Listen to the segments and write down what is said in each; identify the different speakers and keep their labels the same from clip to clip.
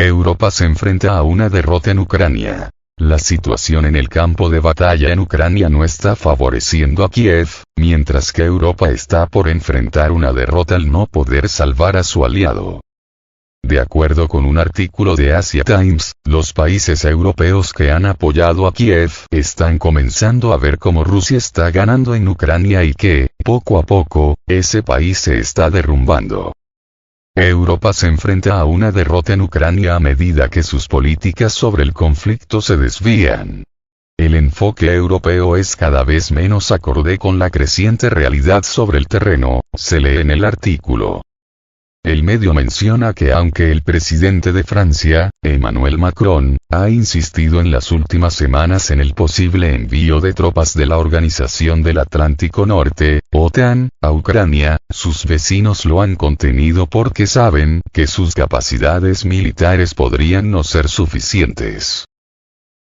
Speaker 1: Europa se enfrenta a una derrota en Ucrania. La situación en el campo de batalla en Ucrania no está favoreciendo a Kiev, mientras que Europa está por enfrentar una derrota al no poder salvar a su aliado. De acuerdo con un artículo de Asia Times, los países europeos que han apoyado a Kiev están comenzando a ver cómo Rusia está ganando en Ucrania y que, poco a poco, ese país se está derrumbando. Europa se enfrenta a una derrota en Ucrania a medida que sus políticas sobre el conflicto se desvían. El enfoque europeo es cada vez menos acorde con la creciente realidad sobre el terreno, se lee en el artículo. El medio menciona que aunque el presidente de Francia, Emmanuel Macron, ha insistido en las últimas semanas en el posible envío de tropas de la Organización del Atlántico Norte, OTAN, a Ucrania, sus vecinos lo han contenido porque saben que sus capacidades militares podrían no ser suficientes.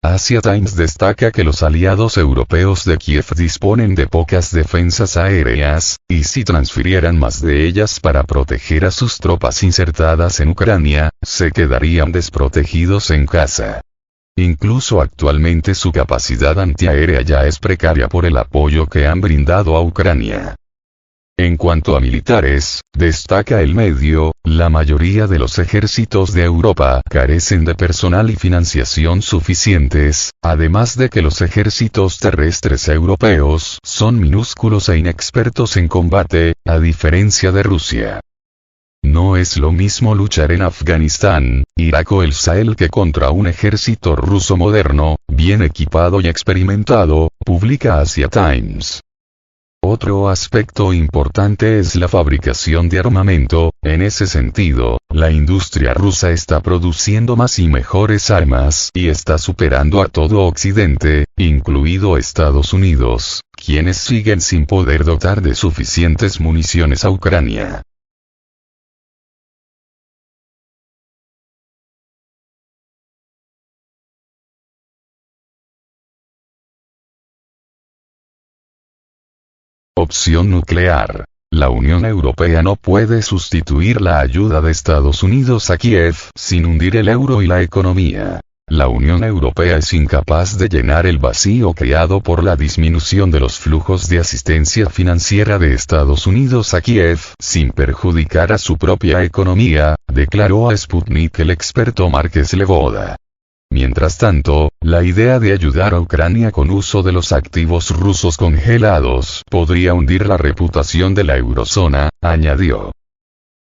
Speaker 1: Asia Times destaca que los aliados europeos de Kiev disponen de pocas defensas aéreas, y si transfirieran más de ellas para proteger a sus tropas insertadas en Ucrania, se quedarían desprotegidos en casa. Incluso actualmente su capacidad antiaérea ya es precaria por el apoyo que han brindado a Ucrania. En cuanto a militares, destaca el medio, la mayoría de los ejércitos de Europa carecen de personal y financiación suficientes, además de que los ejércitos terrestres europeos son minúsculos e inexpertos en combate, a diferencia de Rusia. No es lo mismo luchar en Afganistán, Irak o el Sahel que contra un ejército ruso moderno, bien equipado y experimentado, publica Asia Times. Otro aspecto importante es la fabricación de armamento. En ese sentido, la industria rusa está produciendo más y mejores armas y está superando a todo Occidente, incluido Estados Unidos, quienes siguen sin poder dotar de suficientes municiones a Ucrania. Opción nuclear. La Unión Europea no puede sustituir la ayuda de Estados Unidos a Kiev sin hundir el euro y la economía. La Unión Europea es incapaz de llenar el vacío creado por la disminución de los flujos de asistencia financiera de Estados Unidos a Kiev sin perjudicar a su propia economía, declaró a Sputnik el experto Mark Sleboda. Mientras tanto, la idea de ayudar a Ucrania con uso de los activos rusos congelados podría hundir la reputación de la eurozona, añadió.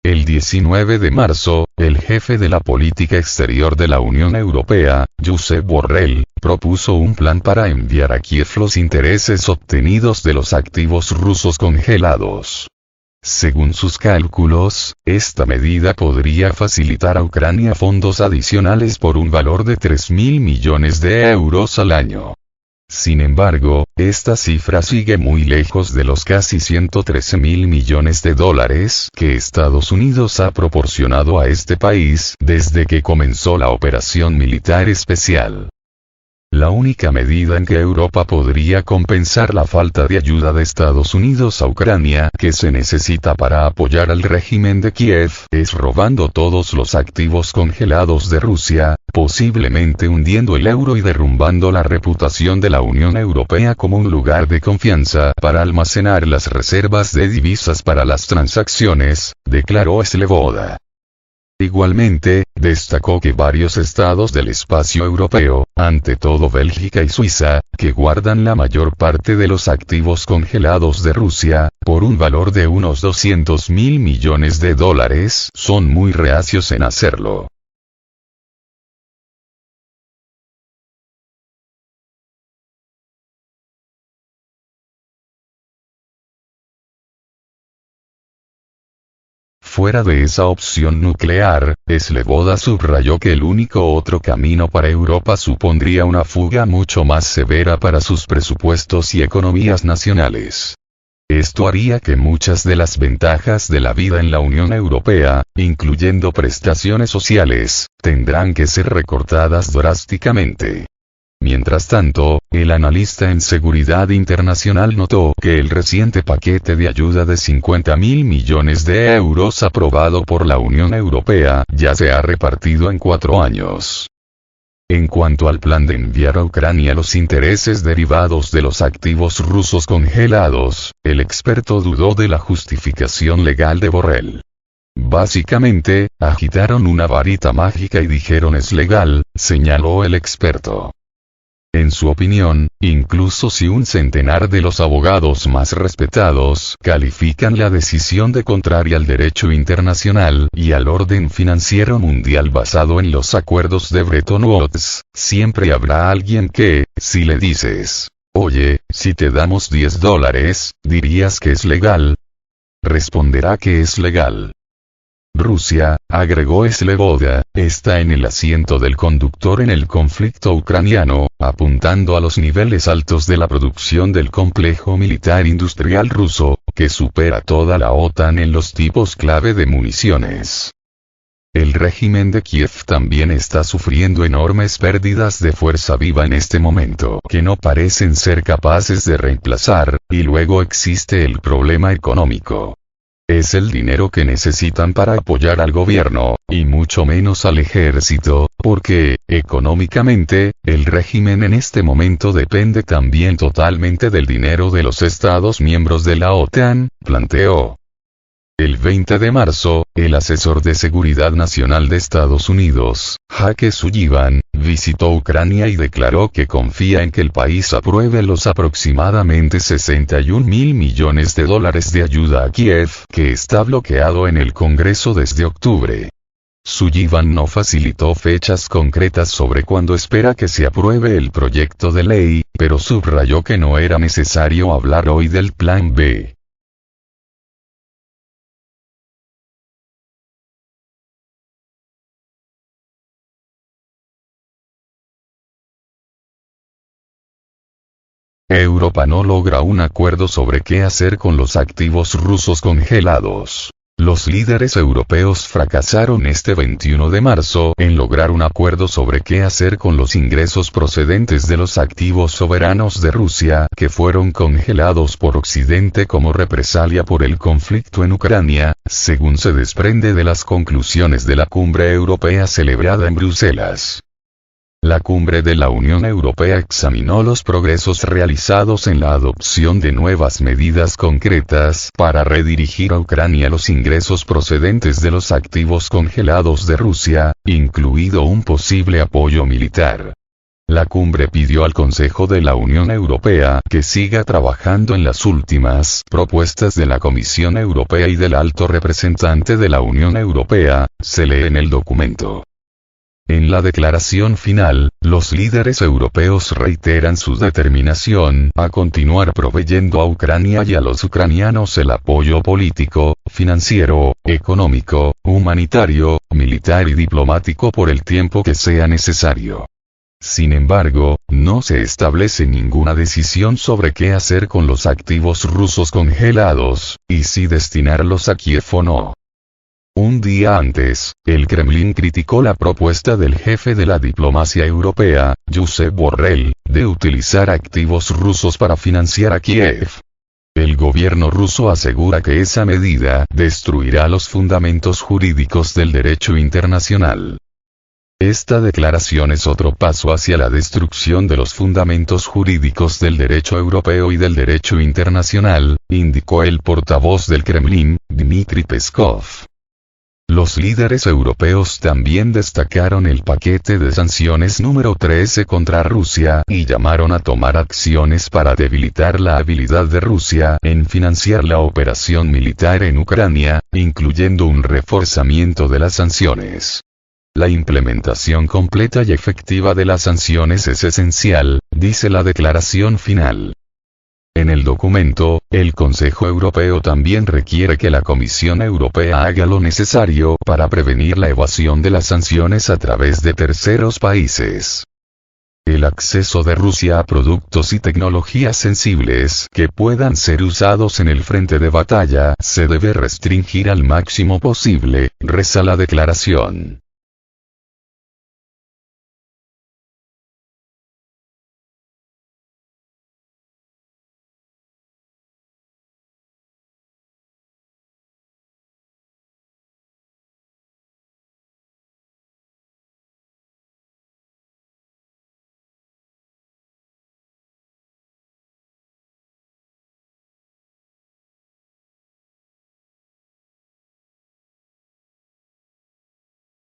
Speaker 1: El 19 de marzo, el jefe de la política exterior de la Unión Europea, Josep Borrell, propuso un plan para enviar a Kiev los intereses obtenidos de los activos rusos congelados. Según sus cálculos, esta medida podría facilitar a Ucrania fondos adicionales por un valor de 3.000 millones de euros al año. Sin embargo, esta cifra sigue muy lejos de los casi 113.000 millones de dólares que Estados Unidos ha proporcionado a este país desde que comenzó la operación militar especial. La única medida en que Europa podría compensar la falta de ayuda de Estados Unidos a Ucrania que se necesita para apoyar al régimen de Kiev es robando todos los activos congelados de Rusia, posiblemente hundiendo el euro y derrumbando la reputación de la Unión Europea como un lugar de confianza para almacenar las reservas de divisas para las transacciones, declaró Sleboda. Igualmente, destacó que varios estados del espacio europeo, ante todo Bélgica y Suiza, que guardan la mayor parte de los activos congelados de Rusia, por un valor de unos 200.000 millones de dólares, son muy reacios en hacerlo. Fuera de esa opción nuclear, Sleboda subrayó que el único otro camino para Europa supondría una fuga mucho más severa para sus presupuestos y economías nacionales. Esto haría que muchas de las ventajas de la vida en la Unión Europea, incluyendo prestaciones sociales, tendrán que ser recortadas drásticamente. Mientras tanto, el analista en seguridad internacional notó que el reciente paquete de ayuda de 50.000 millones de euros aprobado por la Unión Europea ya se ha repartido en 4 años. En cuanto al plan de enviar a Ucrania los intereses derivados de los activos rusos congelados, el experto dudó de la justificación legal de Borrell. Básicamente, agitaron una varita mágica y dijeron es legal, señaló el experto. En su opinión, incluso si un centenar de los abogados más respetados califican la decisión de contraria al derecho internacional y al orden financiero mundial basado en los acuerdos de Bretton Woods, siempre habrá alguien que, si le dices, oye, si te damos $10, ¿dirías que es legal? Responderá que es legal. Rusia, agregó Sloboda, está en el asiento del conductor en el conflicto ucraniano, apuntando a los niveles altos de la producción del complejo militar industrial ruso, que supera toda la OTAN en los tipos clave de municiones. El régimen de Kiev también está sufriendo enormes pérdidas de fuerza viva en este momento que no parecen ser capaces de reemplazar, y luego existe el problema económico. Es el dinero que necesitan para apoyar al gobierno, y mucho menos al ejército, porque, económicamente, el régimen en este momento depende también totalmente del dinero de los Estados miembros de la OTAN, planteó. El 20 de marzo, el asesor de Seguridad Nacional de Estados Unidos, Jake Sullivan, visitó Ucrania y declaró que confía en que el país apruebe los aproximadamente 61.000 millones de dólares de ayuda a Kiev, que está bloqueado en el Congreso desde octubre. Sullivan no facilitó fechas concretas sobre cuándo espera que se apruebe el proyecto de ley, pero subrayó que no era necesario hablar hoy del Plan B. Europa no logra un acuerdo sobre qué hacer con los activos rusos congelados. Los líderes europeos fracasaron este 21 de marzo en lograr un acuerdo sobre qué hacer con los ingresos procedentes de los activos soberanos de Rusia que fueron congelados por Occidente como represalia por el conflicto en Ucrania, según se desprende de las conclusiones de la cumbre europea celebrada en Bruselas. La cumbre de la Unión Europea examinó los progresos realizados en la adopción de nuevas medidas concretas para redirigir a Ucrania los ingresos procedentes de los activos congelados de Rusia, incluido un posible apoyo militar. La cumbre pidió al Consejo de la Unión Europea que siga trabajando en las últimas propuestas de la Comisión Europea y del Alto Representante de la Unión Europea, se lee en el documento. En la declaración final, los líderes europeos reiteran su determinación a continuar proveyendo a Ucrania y a los ucranianos el apoyo político, financiero, económico, humanitario, militar y diplomático por el tiempo que sea necesario. Sin embargo, no se establece ninguna decisión sobre qué hacer con los activos rusos congelados, y si destinarlos a Kiev o no. Un día antes, el Kremlin criticó la propuesta del jefe de la diplomacia europea, Josep Borrell, de utilizar activos rusos para financiar a Kiev. El gobierno ruso asegura que esa medida destruirá los fundamentos jurídicos del derecho internacional. Esta declaración es otro paso hacia la destrucción de los fundamentos jurídicos del derecho europeo y del derecho internacional, indicó el portavoz del Kremlin, Dmitry Peskov. Los líderes europeos también destacaron el paquete de sanciones número 13 contra Rusia y llamaron a tomar acciones para debilitar la habilidad de Rusia en financiar la operación militar en Ucrania, incluyendo un reforzamiento de las sanciones. La implementación completa y efectiva de las sanciones es esencial, dice la declaración final. En el documento, el Consejo Europeo también requiere que la Comisión Europea haga lo necesario para prevenir la evasión de las sanciones a través de terceros países. El acceso de Rusia a productos y tecnologías sensibles que puedan ser usados en el frente de batalla se debe restringir al máximo posible, reza la declaración.